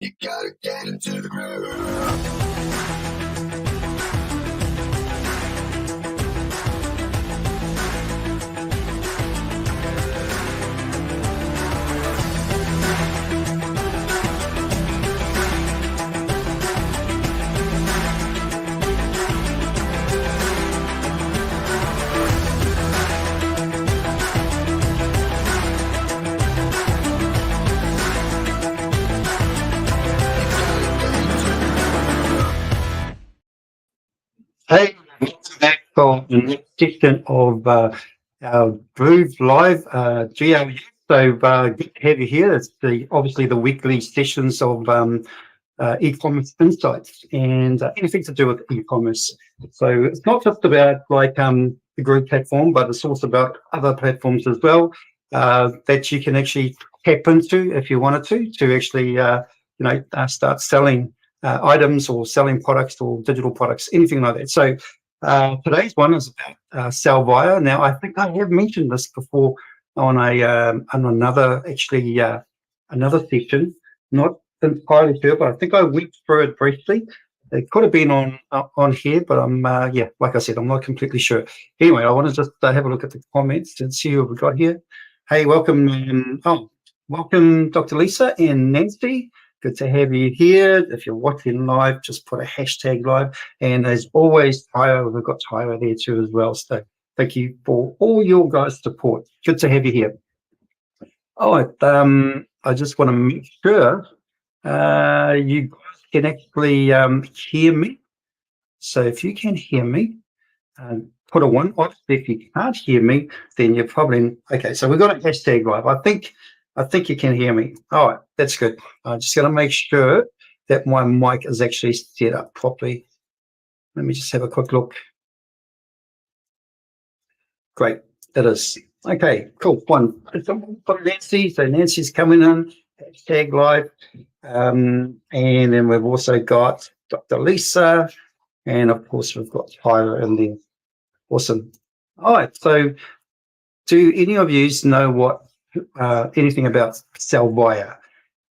You gotta get into the groove. Hey, welcome back for the next session of our Groove Live GLU. So good to have you here. It's obviously the weekly sessions of e-commerce insights and anything to do with e-commerce. So it's not just about the Groove platform, but it's also about other platforms as well that you can actually tap into if you wanted to actually start selling items or selling products or digital products, anything like that. So today's one is about Sellvia. Now, I think I have mentioned this before on another section. Not entirely sure, but I think I went through it briefly. It could have been on here, but I'm like I said, I'm not completely sure. Anyway, I want to just have a look at the comments and see who we got here. Hey, welcome. Welcome, Dr. Lisa and Nancy. Good to have you here. If you're watching live, just put a hashtag live. And as always, Tyra, we've got Tyra there too as well. So thank you for all your guys' support. Good to have you here. All right. I just want to make sure you guys can actually hear me. So if you can hear me, put a 1. Obviously, if you can't hear me, then you're probably okay. So we've got a hashtag live. I think you can hear me. All right, that's good. I'm just going to make sure that my mic is actually set up properly. Let me just have a quick look. Great, it is. Okay, cool. One. Got Nancy. So Nancy's coming in. Hashtag live. And then we've also got Dr. Lisa. And of course, we've got Tyler in there. Awesome. All right. So do any of you know anything about Sellvia?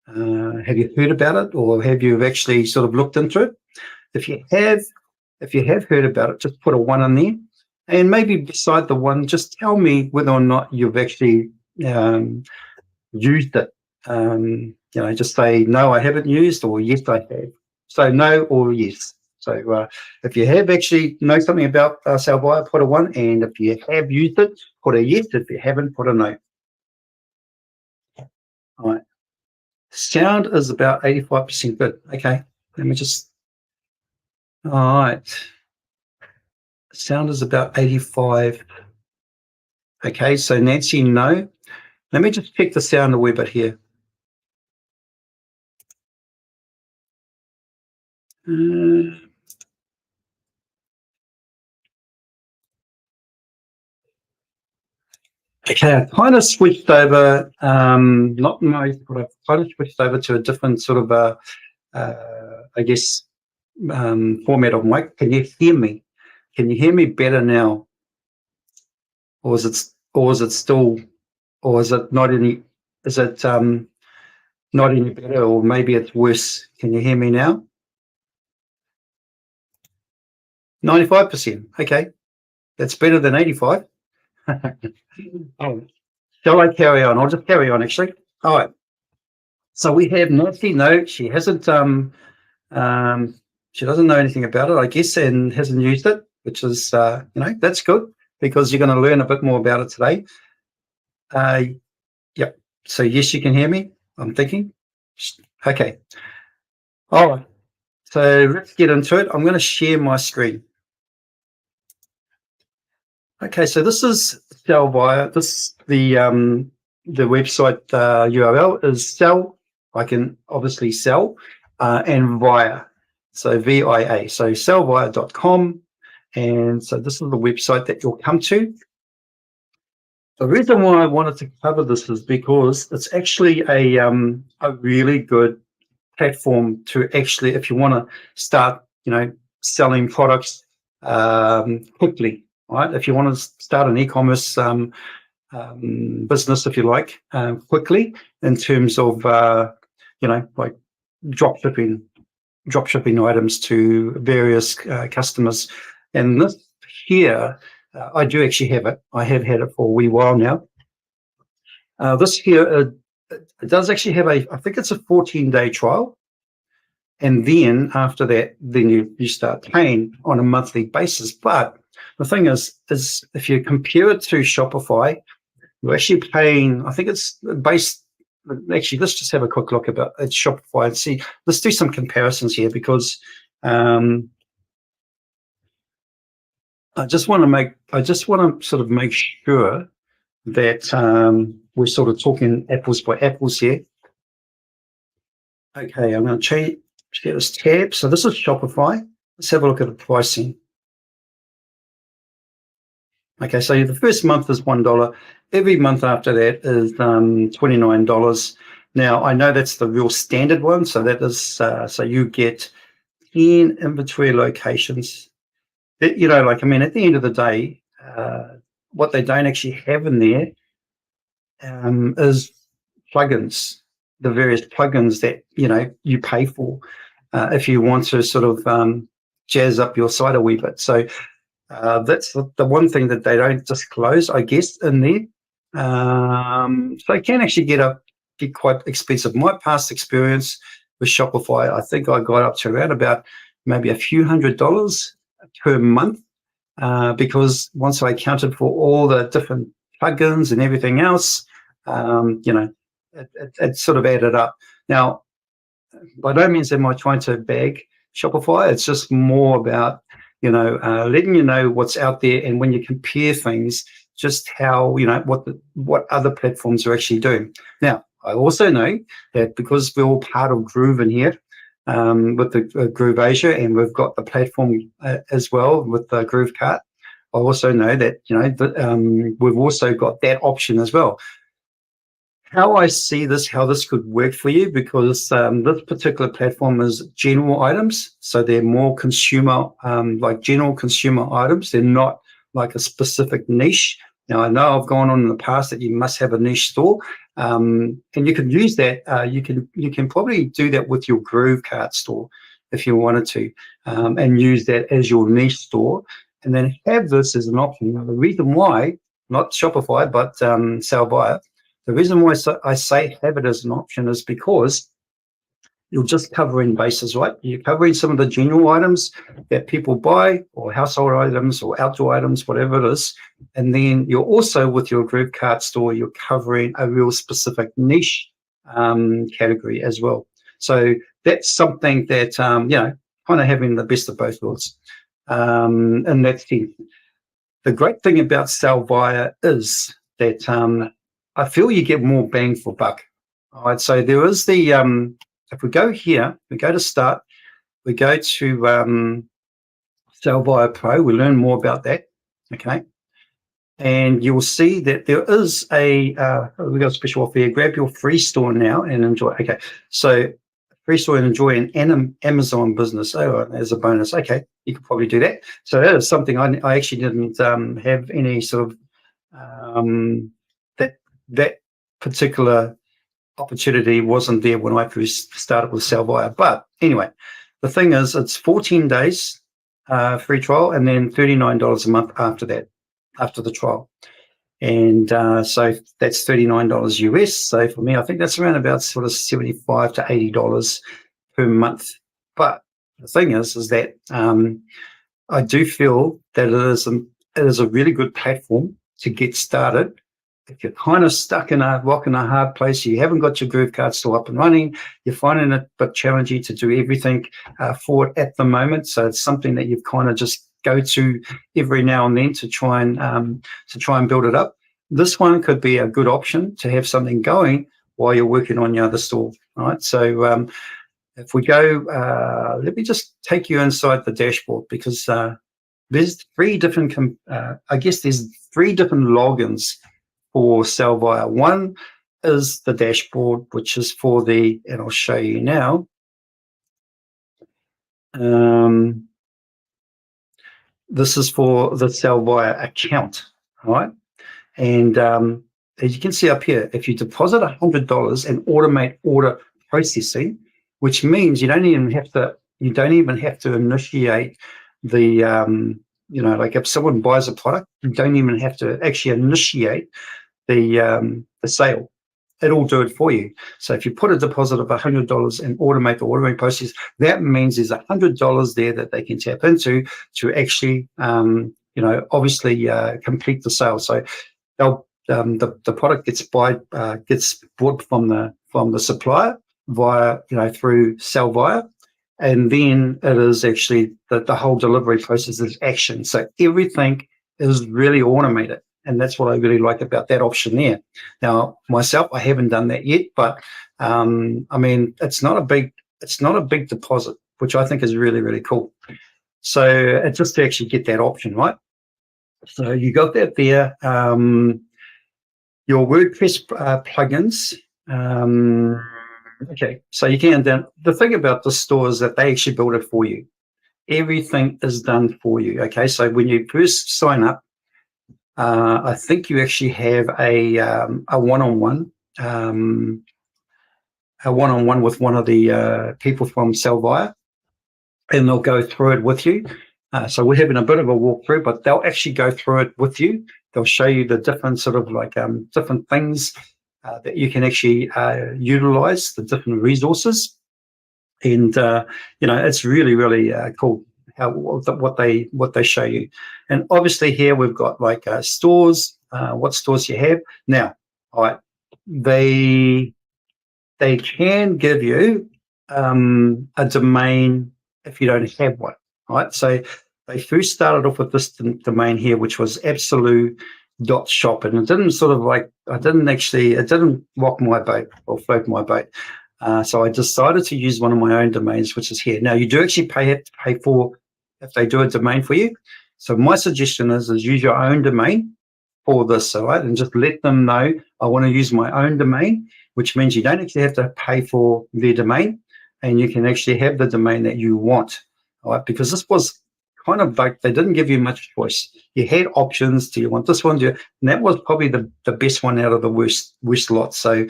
Have you heard about it, or have you actually sort of looked into it? If you have heard about it, just put a 1 in there, and maybe beside the 1, just tell me whether or not you've actually used it. Just say no, I haven't used, or yes, I have. So no or yes. So if you have actually know something about Sellvia, put a 1, and if you have used it, put a yes. If you haven't, put a no. All right. Sound is about 85% good. Okay. Let me just. All right. Sound is about 85. Okay. So Nancy, no. Let me just check the sound a wee bit here. Okay, I kind of switched over, not most, but I've kind of switched over to a different sort of, format of mic. Can you hear me? Can you hear me better now? Or is it still, or is it not any, is it not any better, or maybe it's worse? Can you hear me now? 95%. Okay, that's better than 85. Oh, shall I carry on? I'll just carry on, actually. All right. So we have Nancy. No, she hasn't. She doesn't know anything about it, I guess, and hasn't used it, which is, that's good because you're going to learn a bit more about it today. Yep. So yes, you can hear me. I'm thinking. Okay. All right. So let's get into it. I'm going to share my screen. Okay, so this is Sellvia. This the website URL is sell. I can obviously sell and via. So VIA. So sellvia.com. And so this is the website that you'll come to. The reason why I wanted to cover this is because it's actually a really good platform to actually, if you want to start, selling products quickly. Right, if you want to start an e-commerce business, if you like, quickly, in terms of like drop shipping items to various customers. And this here, I do actually have it. I have had it for a wee while now. This here, it does actually have I think it's a 14-day trial. And then after that, then you start paying on a monthly basis. But the thing is if you compare it to Shopify, you're actually paying, I think it's based, actually, let's just have a quick look at Shopify and see. Let's do some comparisons here because I just want to sort of make sure that we're sort of talking apples by apples here. Okay, I'm going to share this tab. So this is Shopify. Let's have a look at the pricing. Okay, so the first month is $1. Every month after that is $29. Now, I know that's the real standard one. So that is, so you get 10 inventory locations. At the end of the day, what they don't actually have in there is plugins, the various plugins that, you pay for if you want to sort of jazz up your site a wee bit. So that's the one thing that they don't disclose, I guess, in there. So it can actually get quite expensive. My past experience with Shopify, I think I got up to around about maybe a few $100s per month because once I accounted for all the different plugins and everything else, it sort of added up. Now, by no means am I trying to bag Shopify. It's just more about letting you know what's out there, and when you compare things, just how what other platforms are actually doing. Now, I also know that because we're all part of Groove in here with the Groove Asia, and we've got the platform as well with the Groove Cart. I also know that we've also got that option as well. How I see this, how this could work for you, because this particular platform is general items, so they're more consumer, like general consumer items. They're not like a specific niche. Now, I know I've gone on in the past that you must have a niche store, and you can use that. You can probably do that with your Groove Cart store if you wanted to, and use that as your niche store, and then have this as an option. Now, the reason why, not Shopify, but Sellvia, the reason why I say have it as an option is because you're just covering bases, right? You're covering some of the general items that people buy, or household items, or outdoor items, whatever it is. And then you're also, with your Groove Cart store, you're covering a real specific niche category as well. So that's something that, kind of having the best of both worlds. And that's key. The great thing about Sellvia is that I feel you get more bang for buck. All right, so there is the, if we go here, we go to start, we go to Sellvia Pro, we learn more about that, okay? And you'll see that there is we got a special offer here. Grab your free store now and enjoy. Okay, so free store and enjoy an Amazon business. Oh, as a bonus. Okay, you could probably do that. So that is something I actually didn't have any sort of that particular opportunity wasn't there when I first started with Sellvia. But anyway, the thing is, it's 14 days free trial, and then $39 a month after that, after the trial. And so that's $39 US. So for me, I think that's around about sort of $75 to $80 per month. But the thing is that I do feel that it is a really good platform to get started. If you're kind of stuck in a rock and a hard place, you haven't got your Groove Cart store up and running, you're finding it a bit challenging to do everything for it at the moment. So it's something that you've kind of just go to every now and then to try and build it up. This one could be a good option to have something going while you're working on your other store. All right. So if we go, let me just take you inside the dashboard, because there's three different logins for Sellvia. One is the dashboard, which is for and I'll show you now. This is for the Sellvia account, all right? And as you can see up here, if you deposit $100 and automate order processing, which means you don't even have to initiate the like if someone buys a product, you don't even have to actually initiate the sale. It'll do it for you. So if you put a deposit of $100 and automate the ordering process, that means there's $100 there that they can tap into to actually, obviously complete the sale. So they'll the product gets bought from the supplier via through Sellvia, and then it is actually the whole delivery process is action. So everything is really automated. And that's what I really like about that option there. Now, myself, I haven't done that yet, but I mean, it's not a big deposit, which I think is really, really cool. So it's just to actually get that option, right? So you got that there. Your WordPress plugins. Okay, so you can then the thing about the store is that they actually build it for you. Everything is done for you. Okay, so when you first sign up, I think you actually have a one-on-one with one of the people from Sellvia, and they'll go through it with you. So we're having a bit of a walkthrough, but they'll actually go through it with you. They'll show you the different sort of like different things that you can actually utilize, the different resources, and it's really, really cool what they show you. And obviously here we've got like stores, what stores you have now. All right, they can give you a domain if you don't have one. All right, so they first started off with this domain here, which was absolute.shop, and it didn't it didn't rock my boat or float my boat. So I decided to use one of my own domains, which is here. Now you do actually pay for if they do a domain for you. So my suggestion is use your own domain for this, all right, and just let them know I want to use my own domain, which means you don't actually have to pay for their domain, and you can actually have the domain that you want, all right, because this was kind of like they didn't give you much choice. You had options. Do you want this one? And that was probably the best one out of the worst lot. So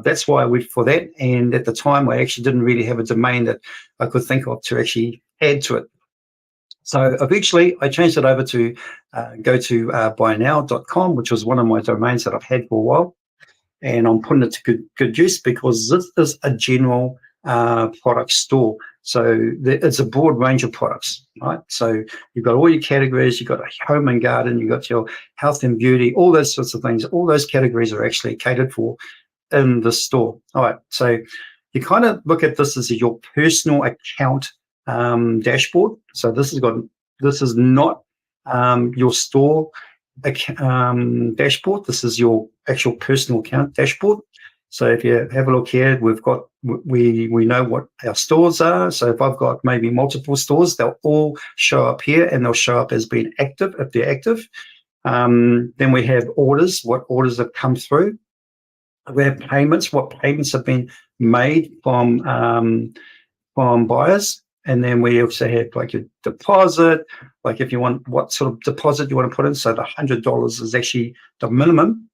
that's why I went for that. And at the time, I actually didn't really have a domain that I could think of to actually add to it. So eventually, I changed it over to go to buynow.com, which was one of my domains that I've had for a while. And I'm putting it to good use because this is a general product store. So it's a broad range of products, right? So you've got all your categories, you've got a home and garden, you've got your health and beauty, all those sorts of things. All those categories are actually catered for in the store. All right, so you kind of look at this as your personal account dashboard. So this is not your store dashboard. This is your actual personal account dashboard. So if you have a look here, we know what our stores are. So if I've got maybe multiple stores, they'll all show up here, and they'll show up as being active if they're active. Then we have orders, what orders have come through. We have payments, what payments have been made from buyers. And then we also have like your deposit, like if you want what sort of deposit you want to put in. So the $100 is actually the minimum.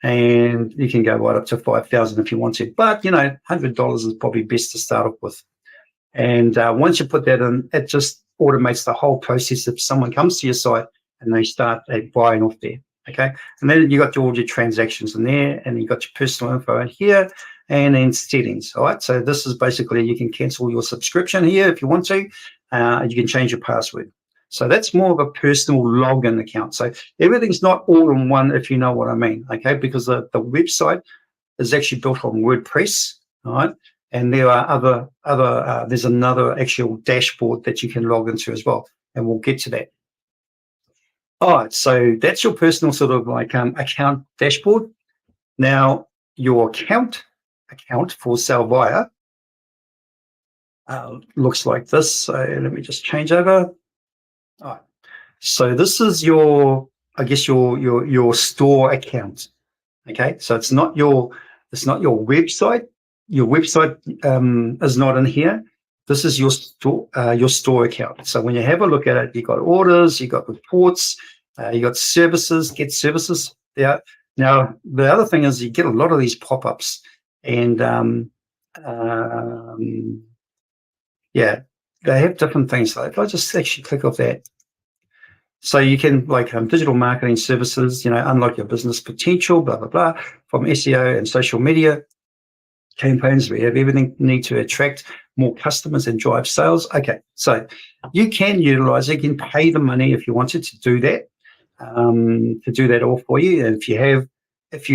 And you can go right up to 5,000 if you want to, but $100 is probably best to start off with. And once you put that in, it just automates the whole process. If someone comes to your site and they start buying off there, okay. And then you got all your transactions in there, and you got your personal info in here, and then settings. All right. So this is basically you can cancel your subscription here if you want to. You can change your password. So that's more of a personal login account. So everything's not all in one, if you know what I mean, okay? Because the website is actually built on WordPress, all right? And there are there's another actual dashboard that you can log into as well, and we'll get to that. All right, so that's your personal sort of like account dashboard. Now your account for Sellvia looks like this. So let me just change over. All right. So this is your store account. Okay. So it's not your website. Your website is not in here. This is your store account. So when you have a look at it, you got orders, you got reports, you got services, get services. Yeah. Now the other thing is you get a lot of these pop-ups, and Yeah, they have different things. So if I just actually click off that, so you can like digital marketing services, unlock your business potential, blah, blah, blah, from SEO and social media campaigns. We have everything need to attract more customers and drive sales. Okay, so you can utilize it. You can pay the money if you wanted to do that, all for you. And if you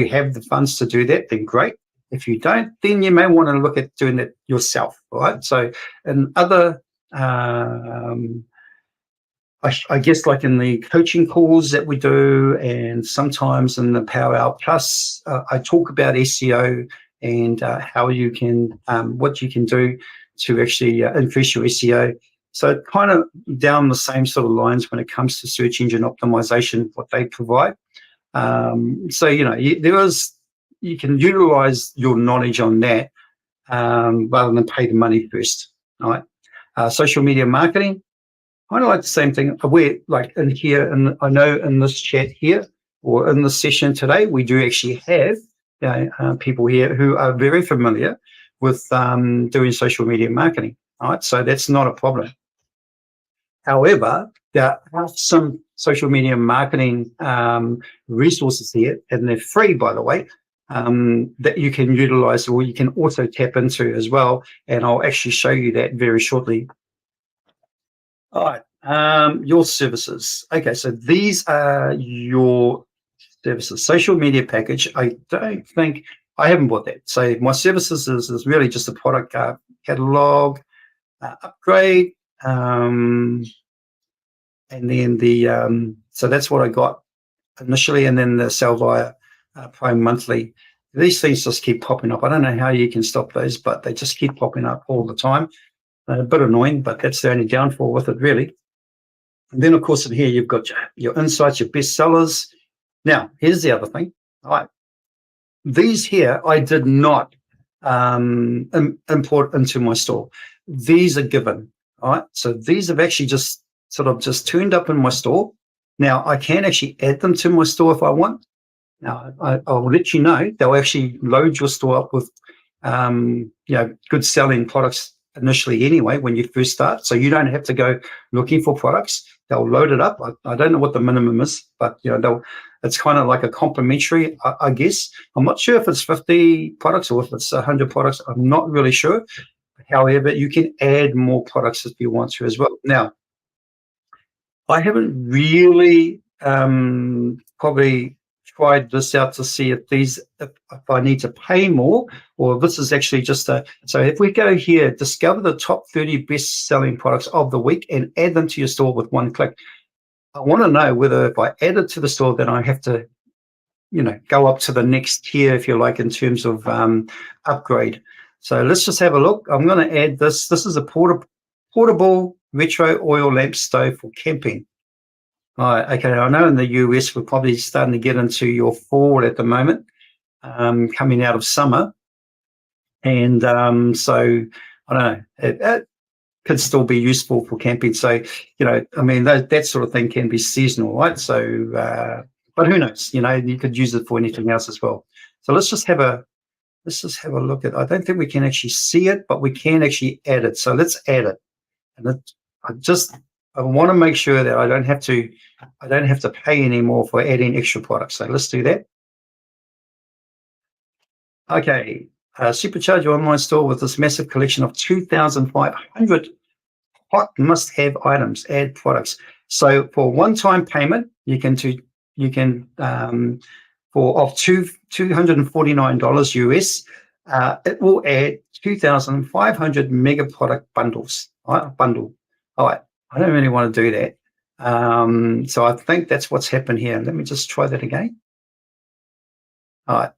have the funds to do that, then great. If you don't, then you may want to look at doing it yourself, right? So, in other I guess like in the coaching calls that we do, and sometimes in the Power Hour Plus, I talk about SEO and how you can, what you can do to actually increase your SEO. So kind of down the same sort of lines when it comes to search engine optimization, what they provide. So, you can utilize your knowledge on that rather than pay the money first, right? Social media marketing, kind of like the same thing. We're like in here, and I know in this chat here or in this session today, we do actually have people here who are very familiar with doing social media marketing. Right, so that's not a problem. However, there are some social media marketing resources here, and they're free, by the way, that you can utilize or you can also tap into as well. And I'll actually show you that very shortly. All right, your services. Okay, so these are your services. Social media package. I don't think I haven't bought that. So my services is really just a product catalog, upgrade, and then so that's what I got initially, and then the Sellvia Prime monthly. These things just keep popping up. I don't know how you can stop those, but they just keep popping up all the time. A bit annoying, but that's the only downfall with it, really. And then, of course, in here, you've got your insights, your best sellers. Now, here's the other thing. All right. These here, I did not import into my store. These are given. All right. So these have actually just turned up in my store. Now, I can actually add them to my store if I want. Now, I'll let you know. They'll actually load your store up with, good selling products initially anyway when you first start. So you don't have to go looking for products. They'll load it up. I don't know what the minimum is, but it's kind of like a complimentary, I guess. I'm not sure if it's 50 products or if it's 100 products. I'm not really sure. However, you can add more products if you want to as well. Now, I haven't really probably tried this out to see if I need to pay more, or this is actually just so if we go here, discover the top 30 best selling products of the week and add them to your store with one click. I want to know whether if I add it to the store, then I have to, go up to the next tier, if you like, in terms of upgrade. So let's just have a look. I'm going to add this. This is a portable retro oil lamp stove for camping. All right, okay, I know in the US we're probably starting to get into your fall at the moment, coming out of summer. And so, I don't know, it could still be useful for camping. So, that sort of thing can be seasonal, right? So, but who knows, you could use it for anything else as well. So let's just have a look at, I don't think we can actually see it, but we can actually add it. So let's add it. And I want to make sure that I don't have to pay anymore for adding extra products. So let's do that. Okay, supercharge your online store with this massive collection of 2,500 hot must-have items. Add products. So for one-time payment, you can for $249 US, it will add 2,500 mega product bundles. Right, bundle. All right. I don't really want to do that. So I think that's what's happened here. Let me just try that again. All right.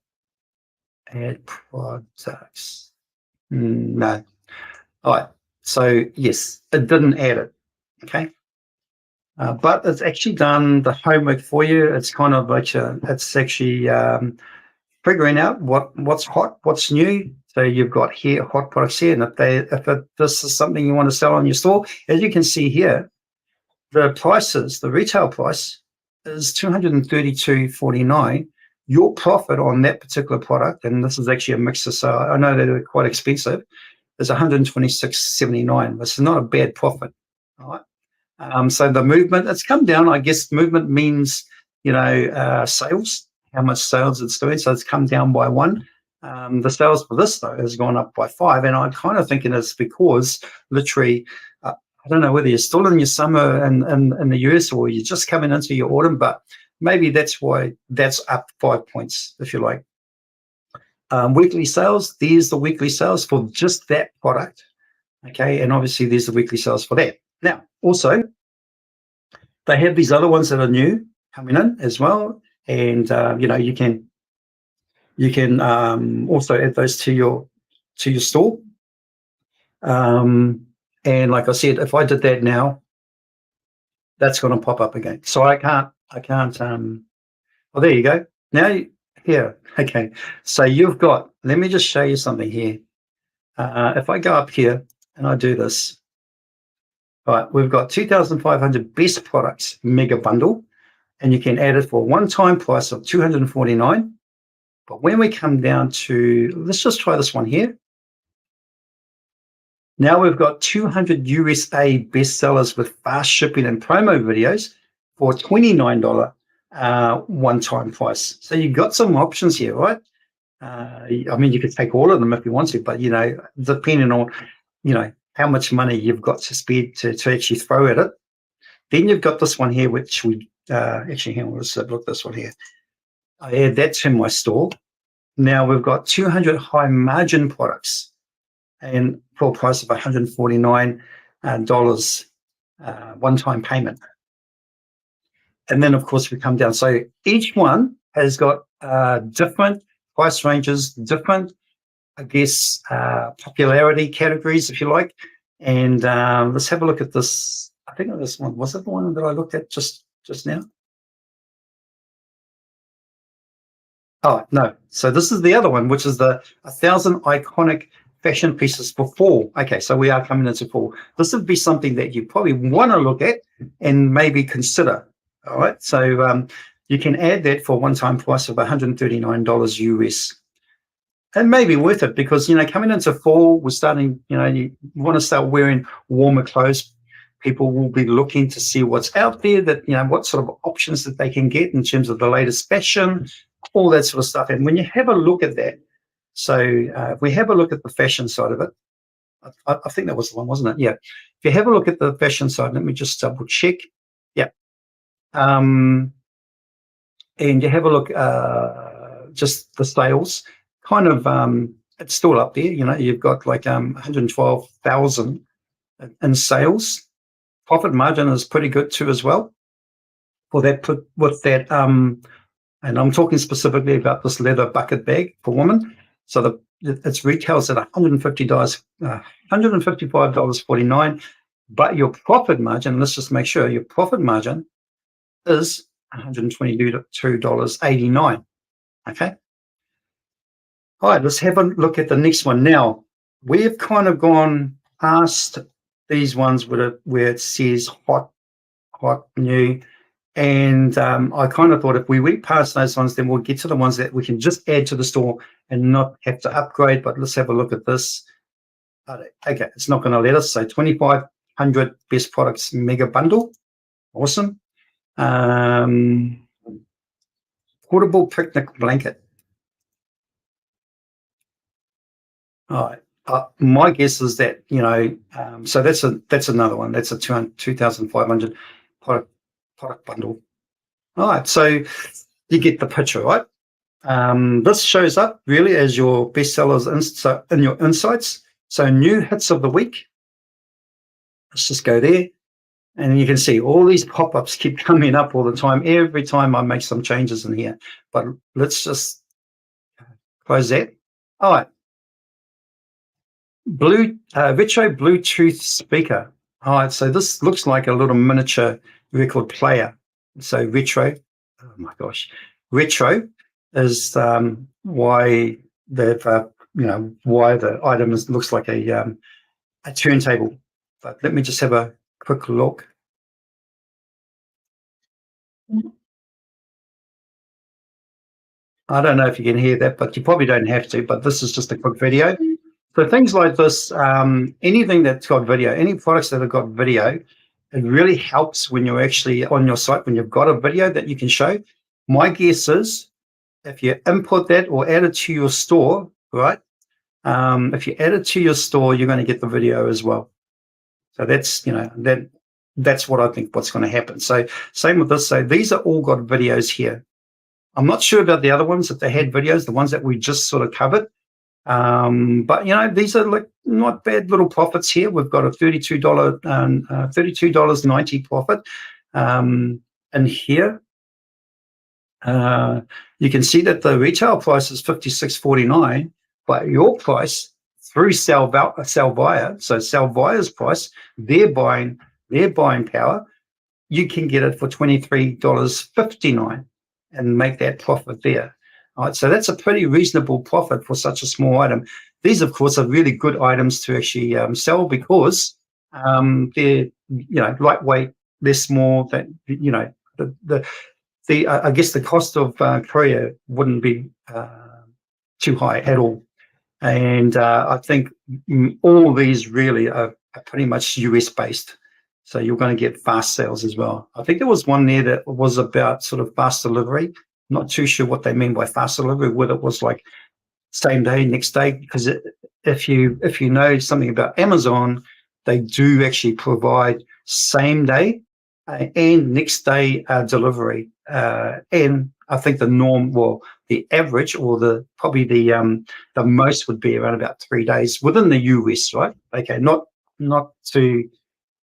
Add products. No. All right. So yes, it didn't add it. Okay. But it's actually done the homework for you. It's kind of like it's actually figuring out what's hot, what's new. So you've got here hot products here, and if this is something you want to sell on your store, as you can see here, the retail price is $232.49, your profit on that particular product, and this is actually a mixer, so I know that they're quite expensive, is 126.79. This is not a bad profit. All right. So the movement, it's come down. I guess movement means, sales, how much sales it's doing. So it's come down by 1. The sales for this, though, has gone up by 5. And I'm kind of thinking it's because literally, I don't know whether you're still in your summer in the US or you're just coming into your autumn, but maybe that's why that's up 5 points, if you like. Weekly sales, there's the weekly sales for just that product. Okay, and obviously there's the weekly sales for that. Now, also, they have these other ones that are new coming in as well, and you can also add those to your store. And like I said, if I did that now, that's going to pop up again. So I can't. Well, there you go. Now here, okay. So you've got. Let me just show you something here. If I go up here and I do this, all right, we've got 2,500 best products mega bundle, and you can add it for a one-time price of $249. But when we come down to, let's just try this one here. Now we've got 200 USA bestsellers with fast shipping and promo videos for $29 one-time price. So you've got some options here, right? I mean, you could take all of them if you want to, but depending on how much money you've got to spend to actually throw at it. Then you've got this one here, which we actually, hang on, let's look at this one here. I add that to my store. Now we've got 200 high margin products and for a price of $149 one-time payment. And then, of course, we come down. So each one has got different price ranges, different, I guess, popularity categories, if you like. And let's have a look at this. I think this one, was it the one that I looked at just now? Oh, no. So this is the other one, which is the 1,000 iconic fashion pieces for fall. Okay, so we are coming into fall. This would be something that you probably want to look at and maybe consider. All right, so you can add that for a one-time price of $139 US. And maybe worth it because, coming into fall, we're starting, you want to start wearing warmer clothes. People will be looking to see what's out there, that, what sort of options that they can get in terms of the latest fashion, all that sort of stuff. And when you have a look at that, so if we have a look at the fashion side of it, I think that was the one, wasn't it? Yeah. If you have a look at the fashion side, let me just double check. Yeah. And you have a look, just the sales, kind of, it's still up there. You've got like 112,000 in sales. Profit margin is pretty good too as well. For that, with that, and I'm talking specifically about this leather bucket bag for women. So its retails at $150, $155.49. But your profit margin, let's just make sure your profit margin is $122.89. Okay. All right, let's have a look at the next one. Now, we've kind of gone past these ones where it says hot, new. And I kind of thought if we went past those ones, then we'll get to the ones that we can just add to the store and not have to upgrade. But let's have a look at this. Okay, it's not going to let us. So 2,500 best products mega bundle. Awesome. Portable picnic blanket. All right. My guess is that, so that's another one. That's a 2,500 product bundle. All right. So you get the picture, right? This shows up really as your bestsellers in your insights. So new hits of the week. Let's just go there. And you can see all these pop-ups keep coming up all the time. Every time I make some changes in here. But let's just close that. All right. Retro Bluetooth speaker. All right, so this looks like a little miniature record player. So retro, oh my gosh, retro is why why the item looks like a turntable. But let me just have a quick look. I don't know if you can hear that, but you probably don't have to, but this is just a quick video. So things like this, anything that's got video, any products that have got video, it really helps when you're actually on your site, when you've got a video that you can show. My guess is if you input that or add it to your store, right? If you add it to your store, you're going to get the video as well. So that's, that's what I think what's going to happen. So same with this. So these are all got videos here. I'm not sure about the other ones if they had videos, the ones that we just sort of covered. But these are like not bad little profits here. We've got a $32.90 profit. And here, you can see that the retail price is $56.49, but your price through Sellvia, so Sellvia's price, their buying power, you can get it for $23.59 and make that profit there. All right, so that's a pretty reasonable profit for such a small item. These, of course, are really good items to actually sell because they're lightweight, they're small. That I guess the cost of courier wouldn't be too high at all. And I think all these really are pretty much US based. So you're going to get fast sales as well. I think there was one there that was about sort of fast delivery. Not too sure what they mean by fast delivery, whether it was like same day, next day, because if you know something about Amazon, they do actually provide same day and next day delivery. And I think the average, or probably the most would be around about 3 days within the US, right? Okay, not to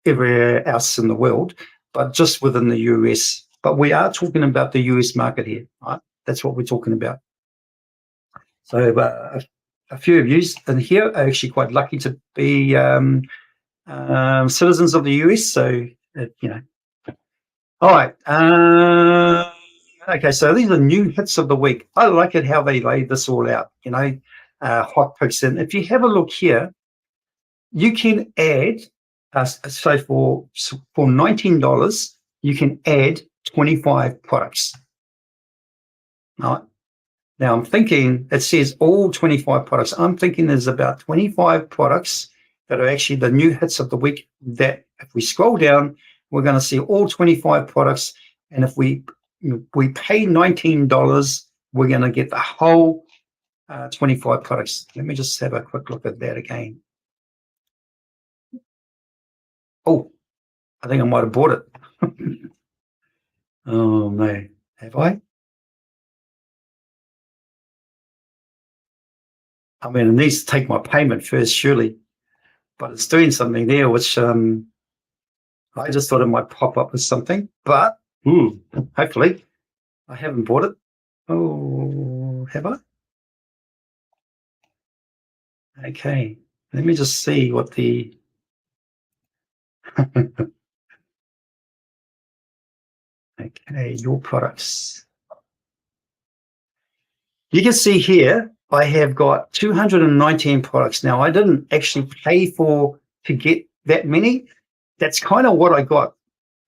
everywhere else in the world, but just within the US. But we are talking about the US market here, right? That's what we're talking about. So a few of you in here are actually quite lucky to be citizens of the US. So, All right. Okay, so these are new hits of the week. I like it how they lay this all out, hot picks. And if you have a look here, you can add, so for $19, you can add 25 products. All right. Now I'm thinking, it says all 25 products. I'm thinking there's about 25 products that are actually the new hits of the week that if we scroll down, we're going to see all 25 products. And if we pay $19, we're going to get the whole 25 products. Let me just have a quick look at that again. Oh, I think I might have bought it. Oh, no. Have I? I mean, it needs to take my payment first, surely. But it's doing something there, which I just thought it might pop up with something. But hopefully I haven't bought it. Oh, have I? Okay. Let me just see what the... Okay, your products. You can see here, I have got 219 products. Now, I didn't actually pay to get that many. That's kind of what I got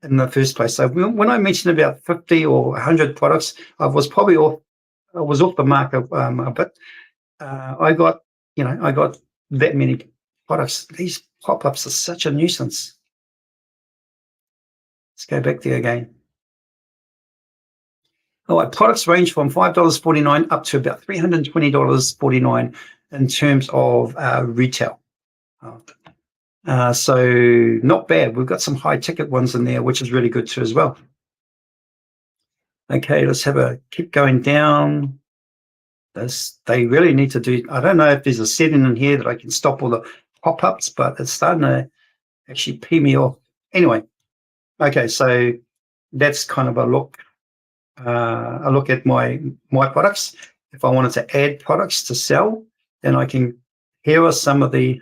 in the first place. So when I mentioned about 50 or 100 products, I was probably off the mark a bit. I got that many products. These pop-ups are such a nuisance. Let's go back there again. All right, products range from $5.49 up to about $320.49 in terms of retail. So not bad. We've got some high ticket ones in there, which is really good too as well. Okay, let's keep going down. They really need to do, I don't know if there's a setting in here that I can stop all the pop-ups, but it's starting to actually pee me off. Anyway, okay, so that's kind of a look at my products. If I wanted to add products to sell, then I can, here are some of the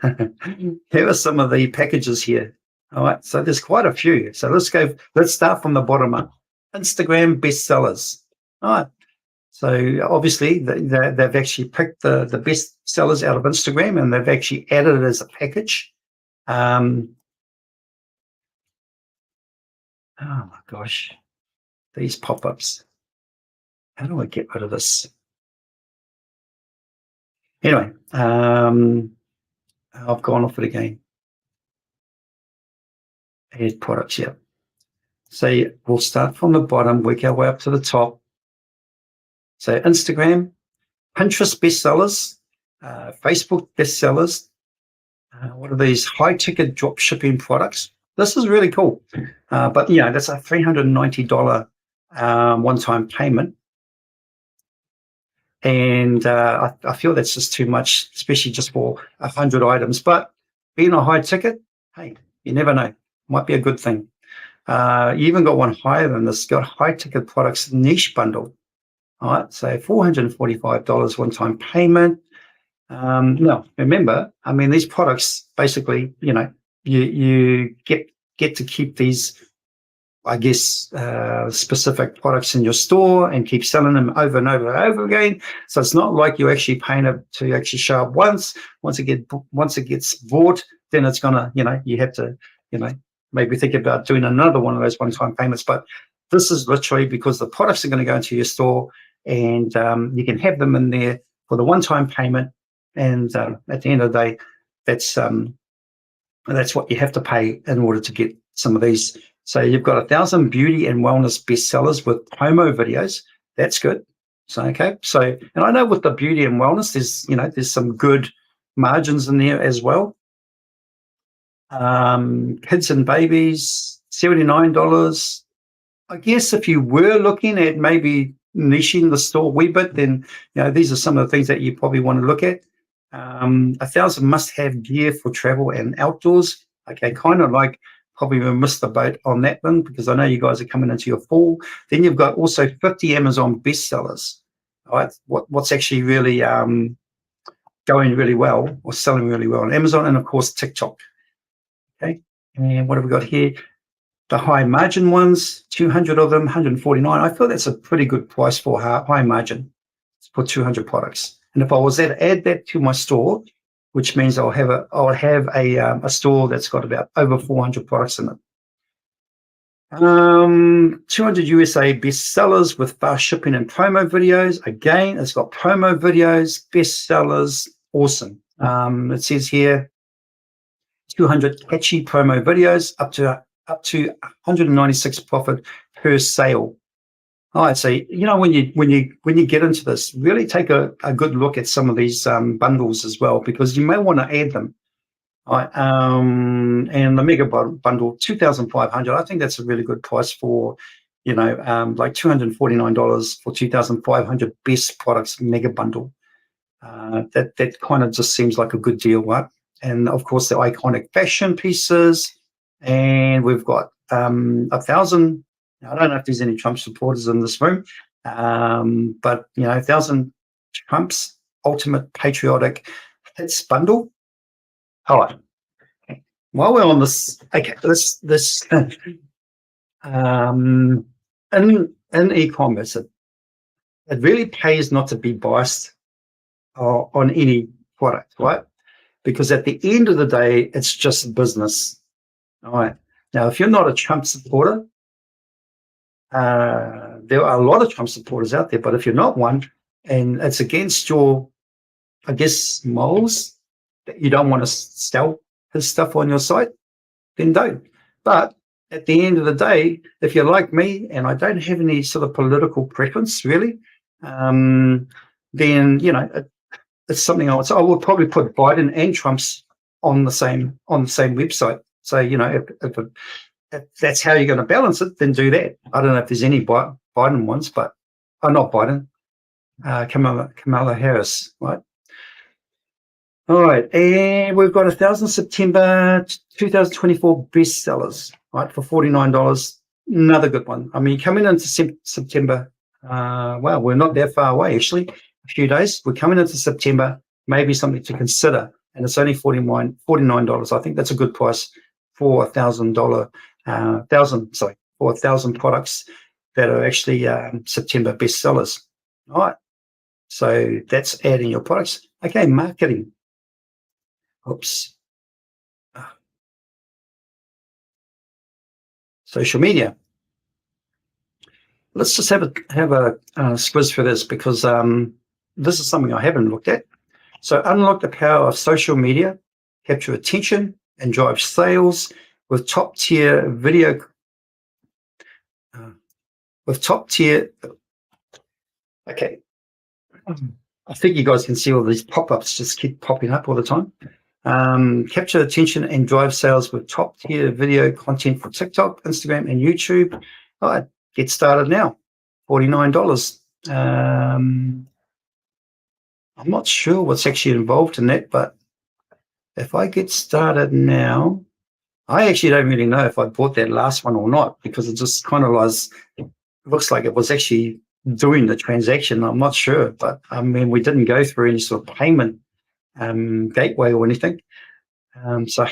packages here. All right, so there's quite a few. So let's start from the bottom up. Instagram bestsellers. All right. So obviously they've actually picked the best sellers out of Instagram and they've actually added it as a package. Oh my gosh, these pop-ups. How do I get rid of this? Anyway, I've gone off it again. Add products, yeah. So we'll start from the bottom, work our way up to the top. So Instagram, Pinterest bestsellers, Facebook bestsellers. What are these high-ticket drop shipping products? This is really cool. But, that's a $390 one-time payment. And I feel that's just too much, especially just for 100 items. But being a high ticket, hey, you never know. Might be a good thing. You even got one higher than this, got high ticket products niche bundle. All right, so $445 one-time payment. Now, remember, these products basically, you get to keep these, I guess, specific products in your store and keep selling them over and over and over again. So it's not like you're actually paying it to actually show up once. Once it gets bought, then it's gonna, you have to, maybe think about doing another one of those one-time payments. But this is literally because the products are going to go into your store, and you can have them in there for the one-time payment. And at the end of the day, that's what you have to pay in order to get some of these. So you've got 1,000 beauty and wellness bestsellers with promo videos. That's good. So, okay. So, and I know with the beauty and wellness, there's some good margins in there as well. Kids and babies, $79. I guess if you were looking at maybe niching the store a wee bit, then, these are some of the things that you probably want to look at. 1,000 must-have gear for travel and outdoors. Okay, kind of like probably missed the boat on that one, because I know you guys are coming into your fall. Then you've got also 50 Amazon bestsellers. All right, what's actually really going really well or selling really well on Amazon, and of course TikTok. Okay, and what have we got here? The high margin ones, 200 of them, 149. I feel that's a pretty good price for high margin for 200 products. And if I was there to add that to my store, which means I'll have a store that's got about over 400 products in it. 200 USA bestsellers with fast shipping and promo videos. Again, it's got promo videos, bestsellers, awesome. It says here 200 catchy promo videos, up to 196 profit per sale. All right, so when you get into this, really take a good look at some of these bundles as well, because you may want to add them. All right, and the mega bundle, 2,500. I think that's a really good price for, like $249 for 2,500 best products mega bundle. That kind of just seems like a good deal, right? And of course, the iconic fashion pieces, and we've got 1,000. I don't know if there's any Trump supporters in this room, but 1,000 Trump's ultimate patriotic hits bundle. All right. Okay. While we're on this, okay, this in e-commerce, it really pays not to be biased on any product, right? Because at the end of the day, it's just business. All right. Now, if you're not a Trump supporter, there are a lot of Trump supporters out there, but if you're not one, and it's against your, I guess, morals, that you don't want to sell his stuff on your site, then don't. But at the end of the day, if you're like me, and I don't have any sort of political preference really, then it's something else. I will probably put Biden and Trump's on the same website. So if that's how you're going to balance it, then do that. I don't know if there's any Biden ones, but not Biden, Kamala Harris, right? All right, and we've got 1,000 September 2024 bestsellers, right, for $49. Another good one. Coming into September, wow, we're not that far away, actually. A few days. We're coming into September, maybe something to consider, and it's only $49. I think that's a good price for for 1,000 products that are actually September bestsellers. All right, so that's adding your products. Okay, marketing. Oops. Social media. Let's just have a squiz for this, because this is something I haven't looked at. So unlock the power of social media, capture attention, and drive sales with top tier video. Okay. I think you guys can see all these pop-ups just keep popping up all the time. Capture attention and drive sales with top tier video content for TikTok, Instagram, and YouTube. All right, get started now. $49. I'm not sure what's actually involved in that, but if I get started now, I actually don't really know if I bought that last one or not, because it just kind of looks like it was actually doing the transaction. I'm not sure, but I mean, we didn't go through any sort of payment gateway or anything. So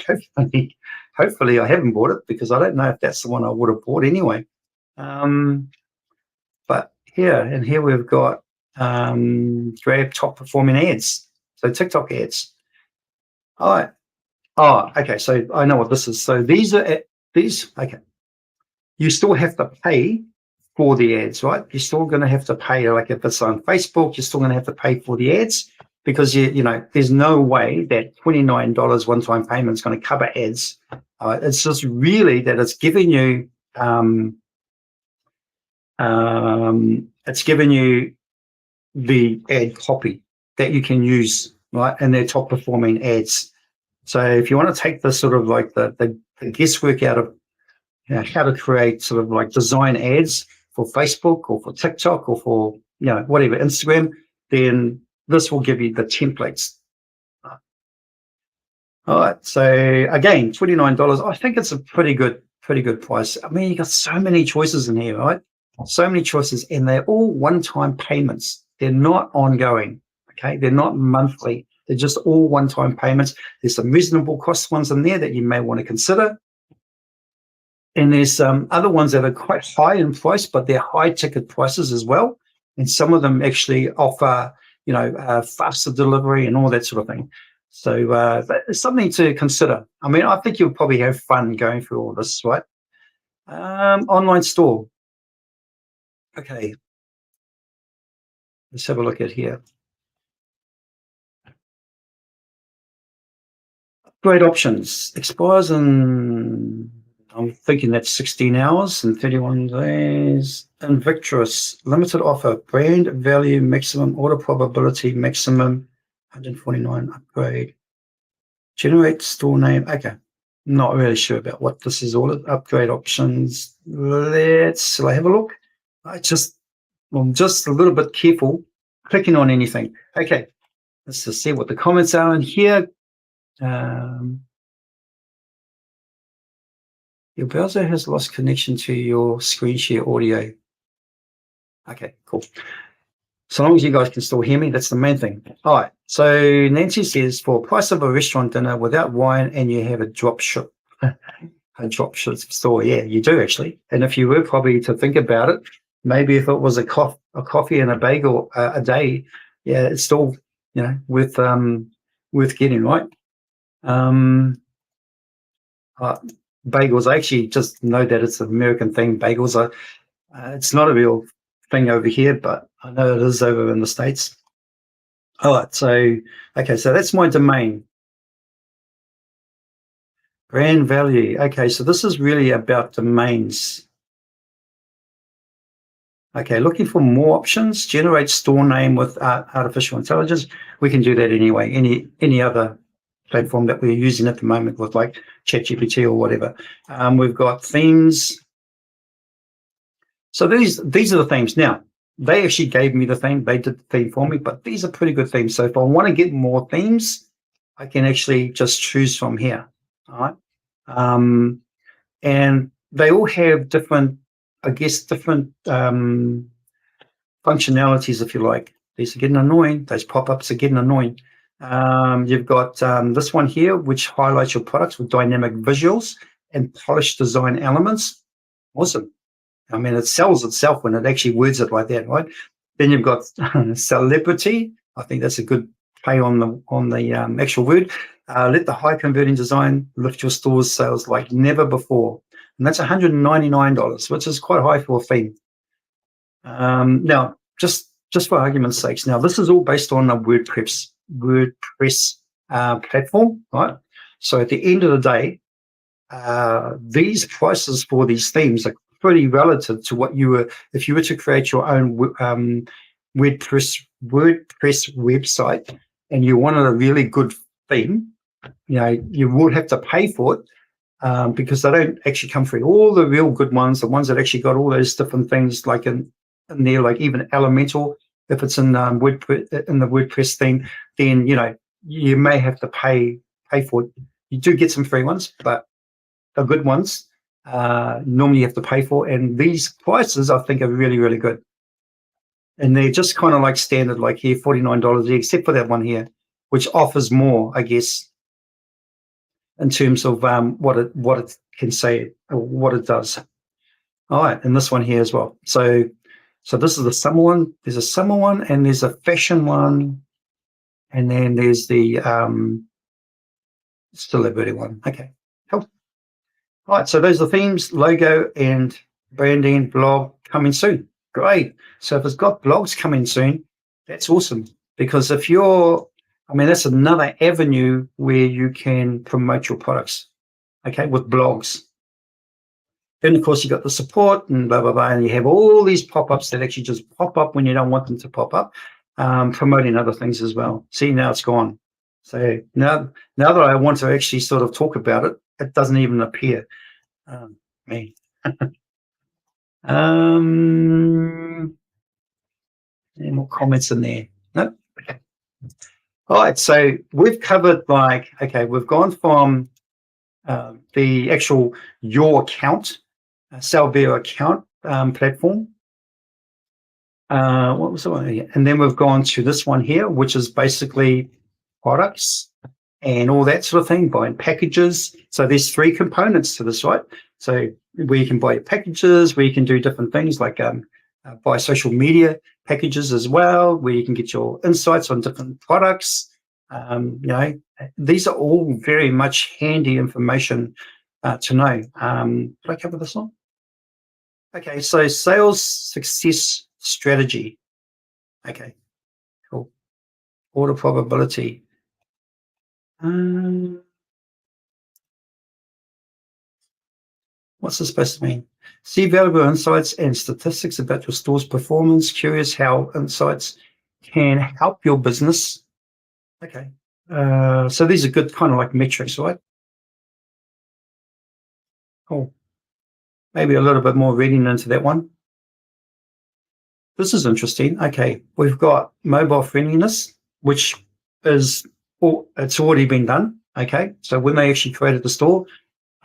hopefully I haven't bought it, because I don't know if that's the one I would have bought anyway. But here we've got grab top performing ads. So TikTok ads. All right. Oh, okay. So I know what this is. So these. Okay. You still have to pay for the ads, right? You're still going to have to pay. Like if it's on Facebook, you're still going to have to pay for the ads, because you know there's no way that $29 one-time payment is going to cover ads. It's just really that it's giving you the ad copy that you can use, right? And they're top performing ads. So if you want to take the sort of like the guesswork out of how to create sort of like design ads for Facebook or for TikTok or for whatever, Instagram, then this will give you the templates. All right. So again, $29. I think it's a pretty good price. I mean, you got so many choices in here, right? So many choices, and they're all one-time payments. They're not ongoing. Okay, they're not monthly. They're just all one-time payments. There's some reasonable cost ones in there that you may want to consider. And there's some other ones that are quite high in price, but they're high ticket prices as well. And some of them actually offer, faster delivery and all that sort of thing. So it's something to consider. I mean, I think you'll probably have fun going through all this, right? Online store. Okay. Let's have a look at here. Great options. Expires in, I'm thinking that's 16 hours and 31 days. Invictus, limited offer, brand value maximum, order probability maximum, 149 upgrade. Generate store name. Okay. Not really sure about what this is all. Upgrade options. Shall I have a look? I'm just a little bit careful clicking on anything. Okay. Let's just see what the comments are in here. Your browser has lost connection to your screen share audio. Okay, cool. So long as you guys can still hear me, that's the main thing. All right. So Nancy says, for price of a restaurant dinner without wine, and you have a drop ship store. Yeah, you do actually. And if you were probably to think about it, maybe if it was a coffee and a bagel a day, yeah, it's still worth getting, right. Bagels, I actually just know that it's an American thing. Bagels are, it's not a real thing over here, but I know it is over in the States. All right, so, okay, so that's my domain. Brand value. Okay, so this is really about domains. Okay, looking for more options. Generate store name with artificial intelligence. We can do that anyway. Any other platform that we're using at the moment with like ChatGPT or whatever. We've got themes. So these are the themes. Now, they actually gave me the theme. They did the theme for me, but these are pretty good themes. So if I want to get more themes, I can actually just choose from here. All right. And they all have different functionalities, if you like. These are getting annoying. Those pop-ups are getting annoying. You've got this one here, which highlights your products with dynamic visuals and polished design elements. Awesome. I mean, it sells itself when it actually words it like that, right? Then you've got celebrity. I think that's a good play on the actual word. Let the high converting design lift your store's sales like never before. And that's $199, which is quite high for a theme. Now, just for argument's sakes, now this is all based on a WordPress WordPress platform, right? So at the end of the day, these prices for these themes are pretty relative to what you were, if you were to create your own WordPress website and you wanted a really good theme, you would have to pay for it, because they don't actually come free. All the real good ones, the ones that actually got all those different things like in there, like even Elemental, if it's in WordPress, in the WordPress theme, then you may have to pay for it. You do get some free ones, but the good ones normally you have to pay for. And these prices, I think, are really, really good. And they're just kind of like standard, like here, $49, except for that one here, which offers more, I guess, in terms of what it can say or what it does. All right, and this one here as well. So this is the summer one. There's a summer one, and there's a fashion one, and then there's the celebrity one. Okay, cool. All right, so those are the themes, logo and branding, blog coming soon. Great. So if it's got blogs coming soon, that's awesome. Because if that's another avenue where you can promote your products, okay, with blogs. Then, of course, you got the support and blah, blah, blah, and you have all these pop-ups that actually just pop up when you don't want them to pop up, promoting other things as well. See, now it's gone. So now that I want to actually sort of talk about it, it doesn't even appear. Me. Any more comments in there? No? Okay. All right, so we've covered we've gone from the actual your account, Sellvia account platform. What was the one here? And then we've gone to this one here, which is basically products and all that sort of thing, buying packages. So there's three components to this, right? So where you can buy packages, where you can do different things like buy social media packages as well, where you can get your insights on different products. These are all very much handy information to know. Did I cover this one? Okay, so sales success strategy. Okay, cool. Order probability. What's this supposed to mean? See valuable insights and statistics about your store's performance. Curious how insights can help your business. Okay. So these are good kind of like metrics, right? Cool. Maybe a little bit more reading into that one. This is interesting. Okay, we've got mobile friendliness, which is it's already been done. Okay, so when they actually created the store,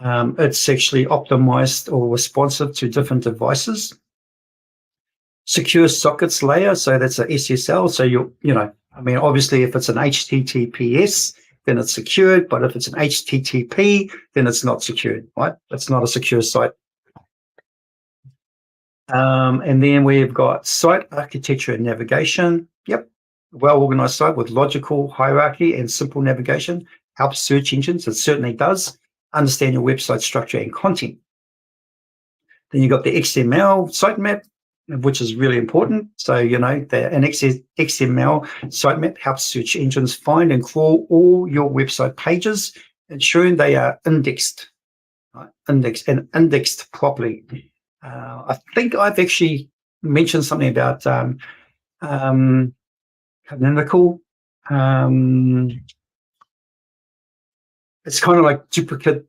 it's actually optimized or responsive to different devices. Secure sockets layer, so that's a SSL. So obviously if it's an HTTPS, then it's secured, but if it's an HTTP, then it's not secured, right? It's not a secure site. And then we've got site architecture and navigation. Yep. Well-organized site with logical hierarchy and simple navigation helps search engines. It certainly does. Understand your website structure and content. Then you've got the XML sitemap, which is really important. So, an XML sitemap helps search engines find and crawl all your website pages, ensuring they are indexed, right? Indexed properly. I think I've actually mentioned something about canonical. It's kind of like duplicate